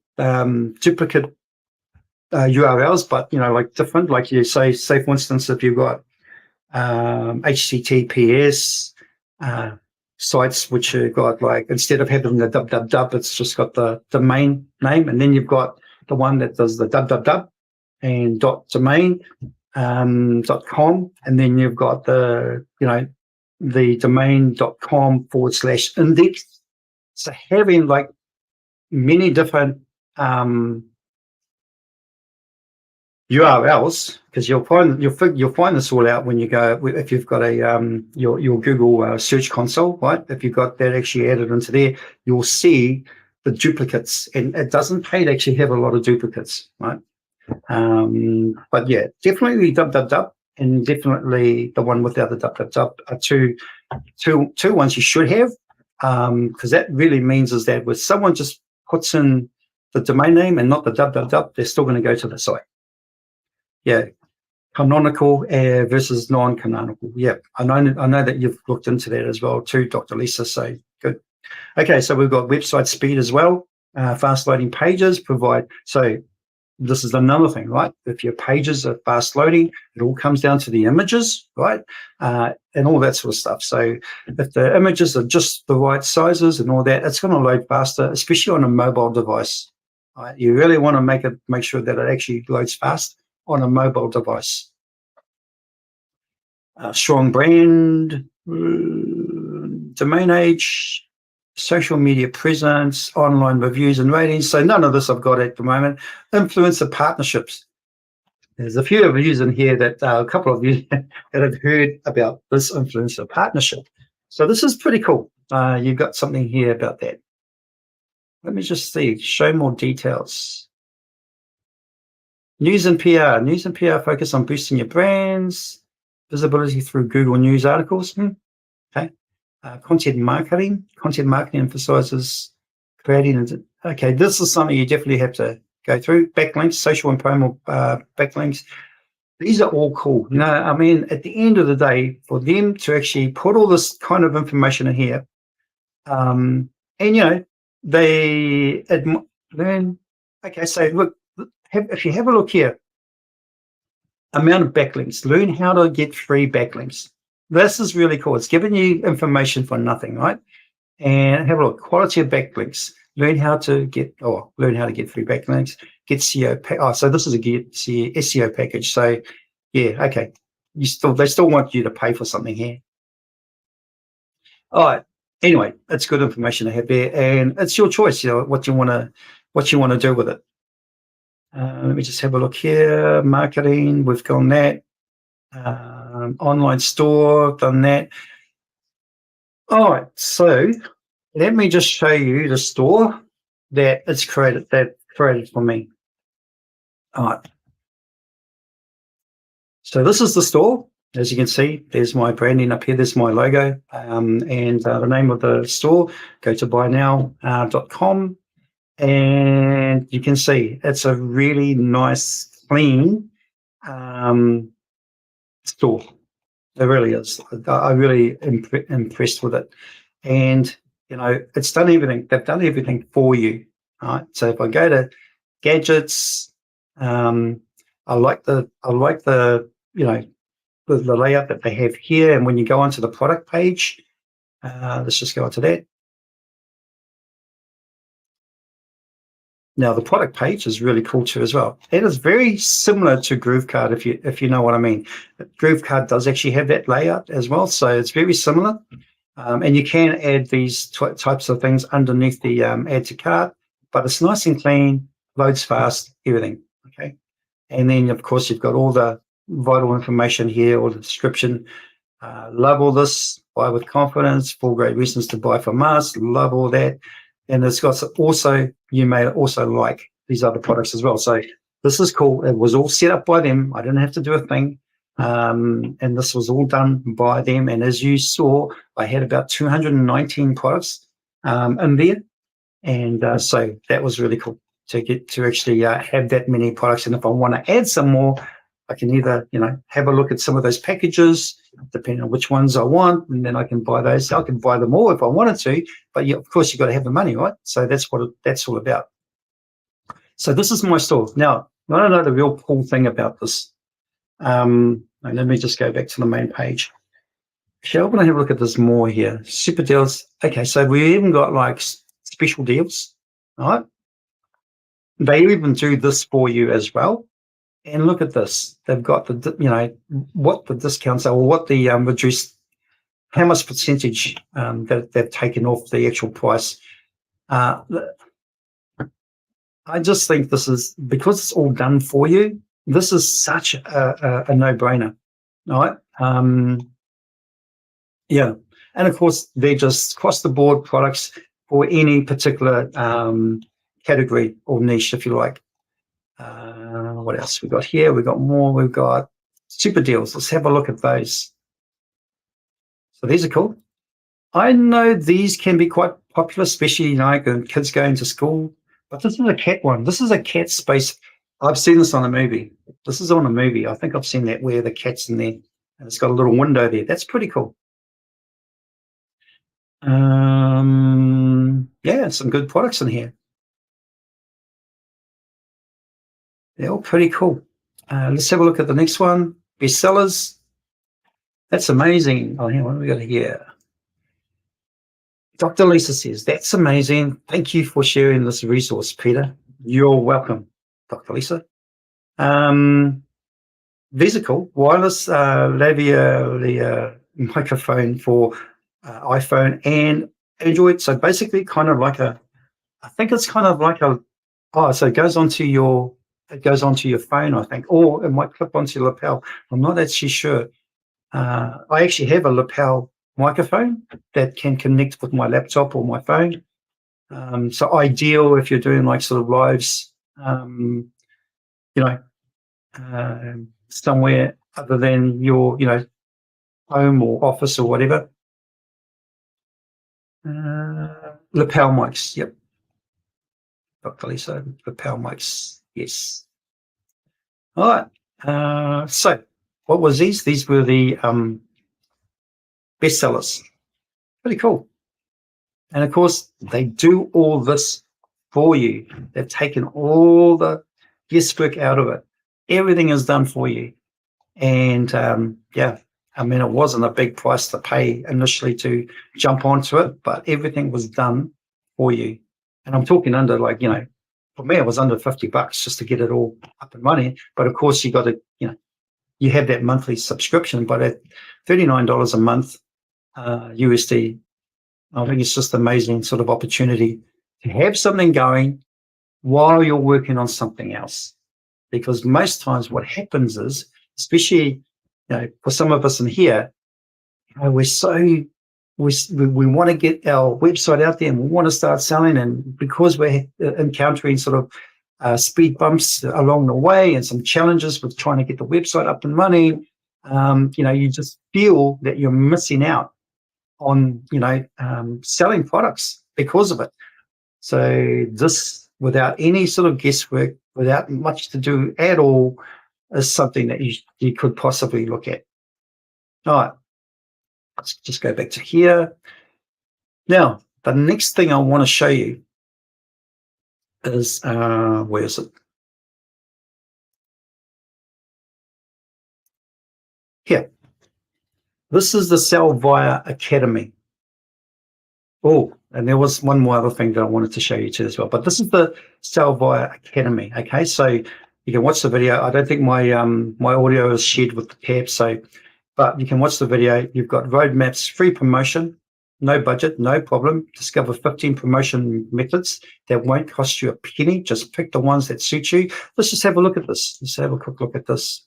URLs, but like different. Like you say for instance, if you've got HTTPS sites which have got like, instead of having the www, it's just got the domain name, and then you've got the one that does the www and .domain .com, and then you've got the domain.com/index. So having like many different URLs, because you'll find this all out when you go, if you've got a your Google search console, right? If you've got that actually added into there, you'll see the duplicates, and it doesn't pay to actually have a lot of duplicates, right? But yeah, definitely www and definitely the one without the www are two ones you should have. because that really means is that when someone just puts in the domain name and not the www, they're still going to go to the site. Yeah, canonical versus non-canonical. Yeah, I know that you've looked into that as well too, Dr. Lisa. So good. Okay, so we've got website speed as well. Fast loading pages provide. So this is another thing, right? If your pages are fast loading, it all comes down to the images, right? And all that sort of stuff. So if the images are just the right sizes and all that, it's going to load faster, especially on a mobile device. Right? You really want to make sure that it actually loads fast on a mobile device. Strong brand, domain age, social media presence, online reviews and ratings. So none of this I've got at the moment. Influencer partnerships. There's a few of you in here that a couple of you that have heard about this influencer partnership. So this is pretty cool. You've got something here about that. Let me just see, show more details. News and PR. News and PR focus on boosting your brands, visibility through Google News articles. Okay. Content marketing. Content marketing emphasizes creating. Okay, this is something you definitely have to go through. Backlinks, social and promo backlinks. These are all cool. You know, I mean, at the end of the day, for them to actually put all this kind of information in here, and you know, they learn. Okay, so look, if you have a look here, amount of backlinks, learn how to get free backlinks. This is really cool. It's giving you information for nothing, right? And have a look, quality of backlinks. Learn how to get free backlinks. Get SEO. So this is a get SEO package. So yeah, okay. They still want you to pay for something here. All right. Anyway, it's good information to have there, and it's your choice. You know what you want to do with it. Let me just have a look here. Marketing, we've gone that. Online store, done that. All right, so let me just show you the store that it's created for me. All right. So this is the store. As you can see, there's my branding up here. There's my logo, and the name of the store. Go to buynow.com, and you can see it's a really nice, clean store. It really is. I'm really impressed with it, and you know, it's done everything. They've done everything for you. Right. So if I go to gadgets, I like the you know the layout that they have here. And when you go onto the product page, let's just go onto that. Now the product page is really cool too as well. It is very similar to GrooveCard if you know what I mean. GrooveCard does actually have that layout as well, so it's very similar. And you can add these types of things underneath the add to cart, but it's nice and clean, loads fast, everything. Okay, and then of course you've got all the vital information here, or the description. Love all this. Buy with confidence. 4 great reasons to buy from us. Love all that. And it's got also, you may also like these other products as well. So this is cool. It was all set up by them. I didn't have to do a thing. And this was all done by them. And as you saw, I had about 219 products in there. And so that was really cool to get to actually have that many products. And if I want to add some more, I can either, have a look at some of those packages, depending on which ones I want, and then I can buy those. I can buy them all if I wanted to, but of course, you've got to have the money, right? So that's what that's all about. So this is my store. Now, I don't know the real cool thing about this. Let me just go back to the main page. Shall we have a look at this more here? Super deals. Okay, so we even got like special deals, all right? They even do this for you as well. And look at this. They've got what the discounts are, or what the reduced, how much percentage that they've taken off the actual price. I just think this is, because it's all done for you, this is such a no-brainer, all right? Yeah. And of course, they're just across-the-board products for any particular category or niche, if you like. What else we got here? We got more. We've got super deals. Let's have a look at those. So these are cool. I know these can be quite popular, especially like kids going to school. But this is a cat one. This is a cat space. I've seen this on a movie. This is on a movie. I think I've seen that where the cat's in there and it's got a little window there. That's pretty cool. Yeah, some good products in here. They're all pretty cool. Let's have a look at the next one. Bestsellers. That's amazing. Oh, hang on, what do we got here? Dr. Lisa says, that's amazing. Thank you for sharing this resource, Peter. You're welcome, Dr. Lisa. These are cool. Wireless lavalier microphone for iPhone and Android. So basically kind of like I think it's kind of like so it goes onto your phone, I think, or it might clip onto your lapel. I'm not actually sure. I actually have a lapel microphone that can connect with my laptop or my phone. So ideal if you're doing like sort of lives, you know, somewhere other than your, home or office or whatever. Lapel mics, yep. Dr. Lisa, lapel mics, yes. All right. So what was these? These were the bestsellers. Pretty cool. And of course, they do all this for you. They've taken all the guesswork out of it. Everything is done for you. And I mean, it wasn't a big price to pay initially to jump onto it, but everything was done for you. And I'm talking under for me, it was under $50 just to get it all up and running. But of course, you got to, you have that monthly subscription, but at $39 a month USD, I think it's just amazing sort of opportunity to have something going while you're working on something else. Because most times what happens is, especially for some of us in here, we're so we want to get our website out there and we want to start selling, and because we're encountering sort of speed bumps along the way and some challenges with trying to get the website up and running, you just feel that you're missing out on selling products because of it. So this, without any sort of guesswork, without much to do at all, is something that you could possibly look at. All right, let's just go back to here. Now, the next thing I want to show you is, where is it? Here. This is the Sellvia Academy. Oh, and there was one more other thing that I wanted to show you too as well. But this is the Sellvia Academy. Okay, so you can watch the video. I don't think my my audio is shared with the tab, but you can watch the video. You've got roadmaps, free promotion, no budget, no problem. Discover 15 promotion methods that won't cost you a penny. Just pick the ones that suit you. Let's just have a look at this. Let's have a quick look at this.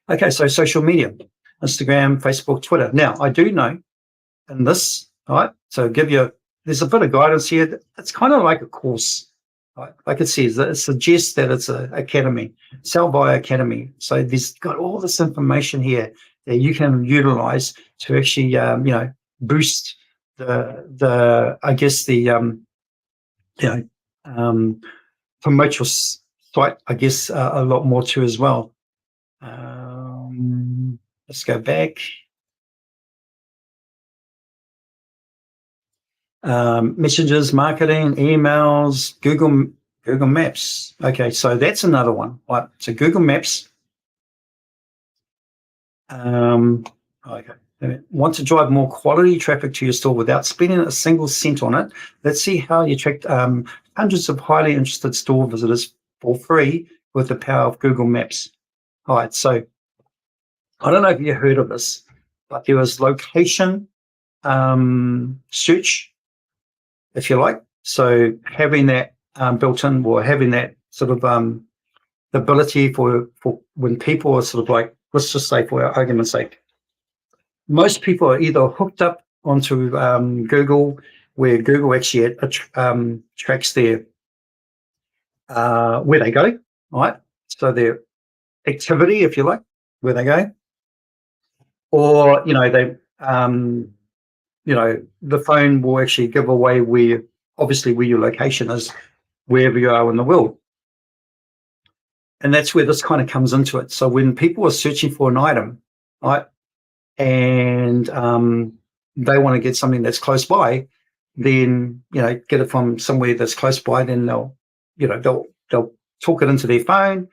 Okay, so social media, Instagram, Facebook, Twitter. Now, I do know in this, all right, so there's a bit of guidance here. It's kind of like a course, right? Like it says, it suggests that it's an academy, Sellvia Academy. So there's got all this information here that you can utilize to actually, boost promote your site, I guess, a lot more too as well. Let's go back. Messages, marketing, emails, Google Maps. Okay, so that's another one. Right, so Google Maps. Okay. Want to drive more quality traffic to your store without spending a single cent on it? Let's see how you attract hundreds of highly interested store visitors for free with the power of Google Maps. All right, so I don't know if you heard of this, but there was location search, if you like. So having that built in, or having that sort of the ability for when people are sort of like, let's just say for argument's sake, most people are either hooked up onto Google, where Google actually tracks their where they go, right? So their activity, if you like, where they go, or the phone will actually give away obviously where your location is, wherever you are in the world. And that's where this kind of comes into it. So when people are searching for an item, right, and they want to get something that's close by, then get it from somewhere that's close by. Then they'll talk it into their phone.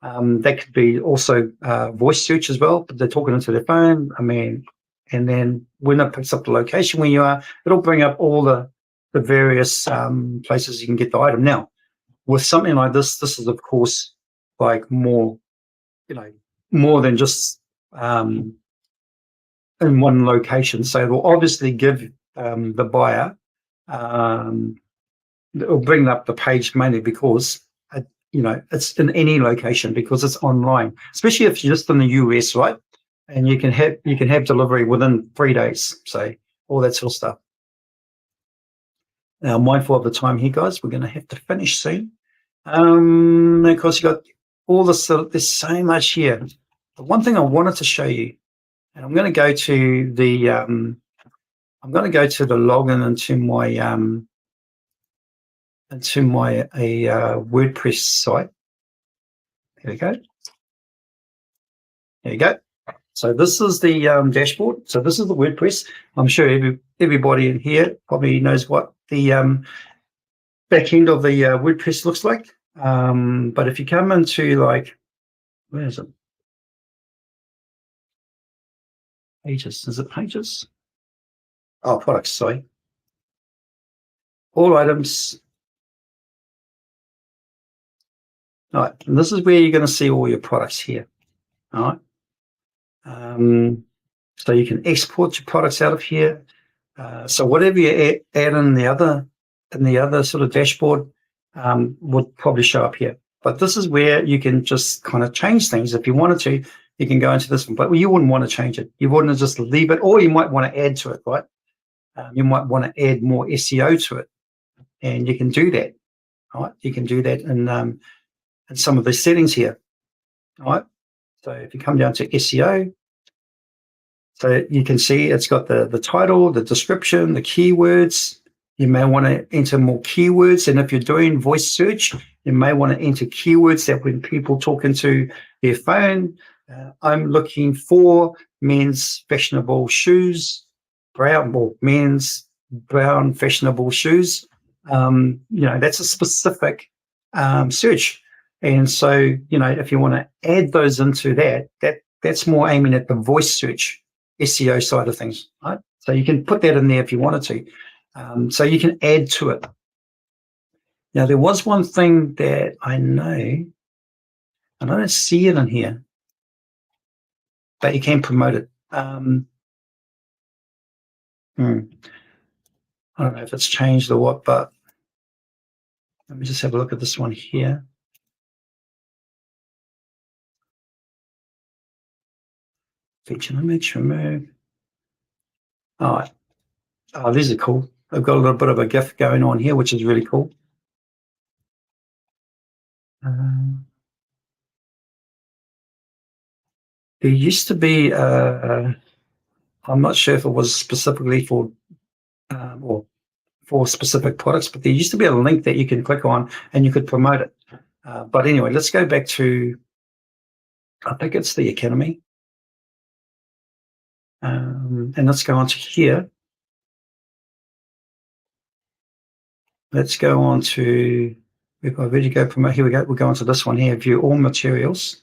That could be also voice search as well, but they're talking into their phone. And then when it picks up the location where you are, it'll bring up all the various places you can get the item. Now, with something like this is of course like more than just in one location. So it will obviously give the buyer, it'll bring up the page mainly because it's in any location because it's online, especially if you're just in the US, right? And you can have delivery within 3 days, say, all that sort of stuff. Now, mindful of the time here, guys, we're going to have to finish soon. Of course, you got all this. There's so much here. The one thing I wanted to show you, and I'm going to go to the login into my WordPress site. There we go. There you go. So this is the dashboard. So this is the WordPress. I'm sure everybody in here probably knows what the back end of the WordPress looks like. But if you come into where is it? Pages. Is it pages? Oh, products. Sorry. All items. All right. And this is where you're going to see all your products here. All right. So you can export your products out of here. So whatever you add in the other sort of dashboard would probably show up here. But this is where you can just kind of change things. If you wanted to, you can go into this one. But you wouldn't want to change it. You wouldn't just leave it, or you might want to add to it, right? You might want to add more SEO to it, and you can do that. All right, you can do that in some of the settings here. All right. So if you come down to SEO, so you can see it's got the title, the description, the keywords. You may want to enter more keywords. And if you're doing voice search, you may want to enter keywords that when people talk into their phone, I'm looking for men's fashionable shoes, men's brown fashionable shoes. That's a specific search. And so, if you want to add those into that's more aiming at the voice search SEO side of things, right? So you can put that in there if you wanted to. So you can add to it. Now, there was one thing that I know, I don't see it in here, but you can promote it. I don't know if it's changed or what, but let me just have a look at this one here. Feature image, remove. All right. Oh, these are cool. I've got a little bit of a GIF going on here, which is really cool. There used to be, I'm not sure if it was specifically for or for specific products, but there used to be a link that you can click on and you could promote it. But anyway, let's go back to, I think it's the Academy. And let's go on to here. Let's go on to, we've got ready to go promote. Here we go. We'll go on to this one here, view all materials.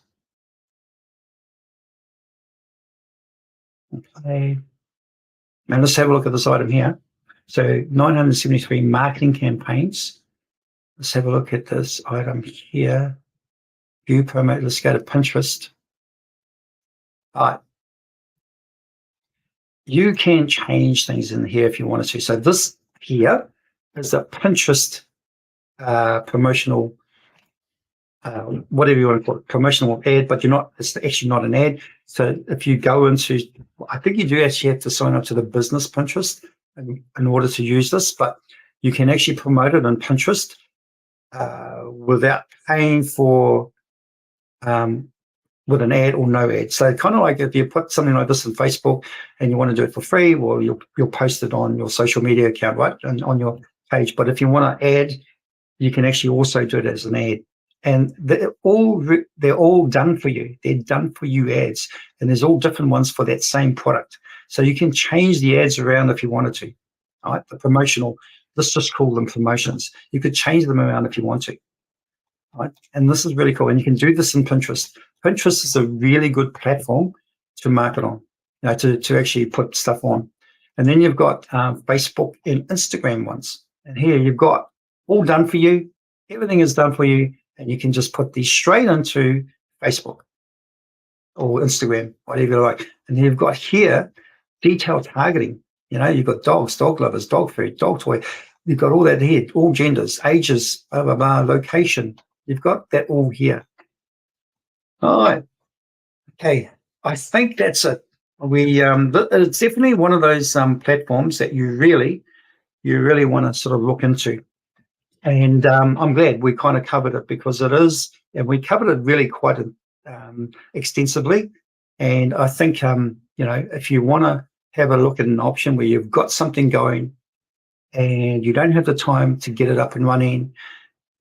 Okay. Now let's have a look at this item here. So 973 marketing campaigns. Let's have a look at this item here. View promote. Let's go to Pinterest. All right. You can change things in here if you wanted to. So this here is a Pinterest promotional, whatever you want to call it, promotional ad, but it's actually not an ad. So if you go into, I think you do actually have to sign up to the business Pinterest in order to use this, but you can actually promote it on Pinterest without paying for with an ad or no ad. So kind of like if you put something like this on Facebook and you want to do it for free, well, you'll post it on your social media account, right, and on your page. But if you want to add, you can actually also do it as an ad. And they're all done for you. They're done for you ads, and there's all different ones for that same product. So you can change the ads around if you wanted to. All right, the promotional. Let's just call them promotions. You could change them around if you want to. Right? And this is really cool. And you can do this in Pinterest. Pinterest is a really good platform to market on, to actually put stuff on. And then you've got Facebook and Instagram ones. And here you've got all done for you. Everything is done for you. And you can just put these straight into Facebook or Instagram, whatever you like. And you've got here detailed targeting. You've got dogs, dog lovers, dog food, dog toy. You've got all that here, all genders, ages, blah, blah, blah, location. You've got that all here. All right. Okay. I think that's it. It's definitely one of those platforms that you really want to sort of look into. And I'm glad we kind of covered it, because it is, and we covered it really quite extensively. And I think, if you want to have a look at an option where you've got something going and you don't have the time to get it up and running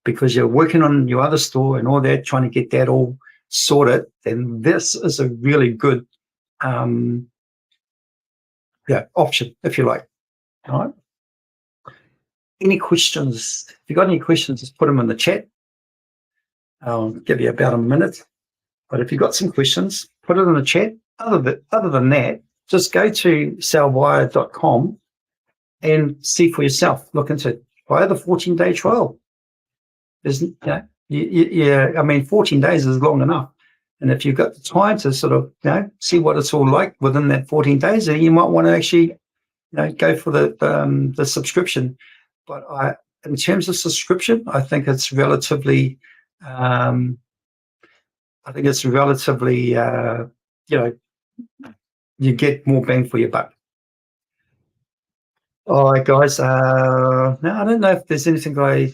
because you're working on your other store and all that, trying to get that all sorted, then this is a really good option, if you like. All right. Any questions? If you've got any questions, just put them in the chat. I'll give you about a minute. But if you've got some questions, put it in the chat. Other than that, just go to sellvia.com and see for yourself. Look into it. Try the 14-day trial. Isn't 14 days is long enough. And if you've got the time to sort of see what it's all like within that 14 days, then you might want to actually go for the subscription. But in terms of subscription, I think it's relatively you get more bang for your buck. All right, guys. Now I don't know if there's anything I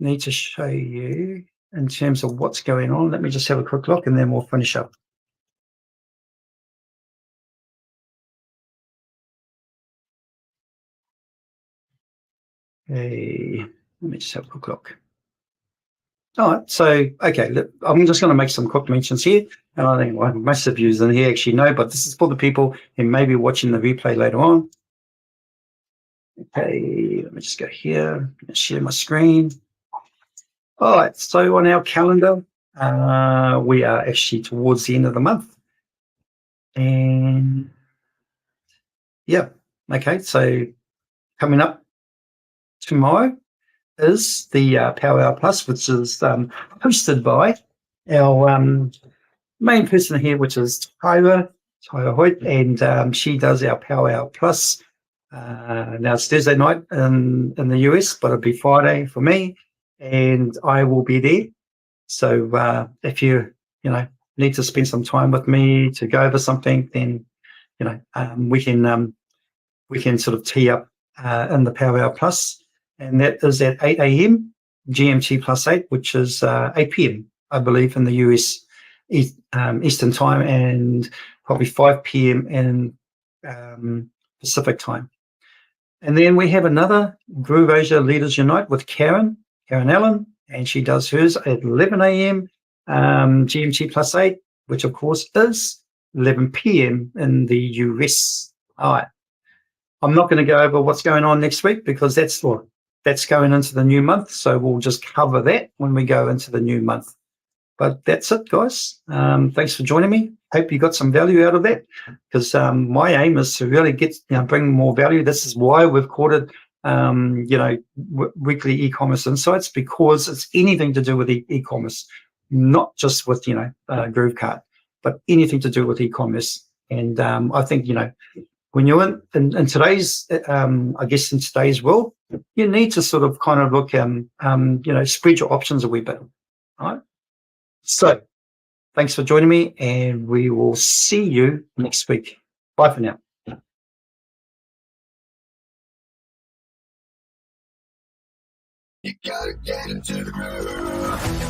need to show you in terms of what's going on. Let me just have a quick look and then we'll finish up. Okay, let me just have a quick look. All right, so, okay, look, I'm just going to make some quick mentions here. And I think most of you in here actually know, but this is for the people who may be watching the replay later on. Okay, let me just go here and share my screen. All right, so on our calendar, we are actually towards the end of the month. And yeah, okay, so coming up tomorrow is the Power Hour Plus, which is hosted by our main person here, which is Tyra Hoyt, and she does our Power Hour Plus. Now it's Thursday night in the US, but it'll be Friday for me, and I will be there. So if you need to spend some time with me to go over something, then we can sort of tee up in the Power Hour Plus, and that is at 8 a.m. GMT plus 8, which is 8 p.m. I believe in the US Eastern time, and probably 5 p.m. in Pacific time. And then we have another Groove Asia Leaders Unite with Karen Allen, and she does hers at 11 a.m. GMT plus 8, which of course is 11 p.m. in the US. All right. I'm not going to go over what's going on next week because that's going into the new month. So we'll just cover that when we go into the new month. But that's it, guys. Thanks for joining me. Hope you got some value out of that, because my aim is to really bring more value. This is why we've called it, weekly e-commerce insights, because it's anything to do with e-commerce, not just with GrooveCart, but anything to do with e-commerce. And I think when you're in today's, I guess in today's world, you need to sort of kind of look spread your options a wee bit, right? So thanks for joining me, and we will see you next week. Bye for now. You gotta get into the groove.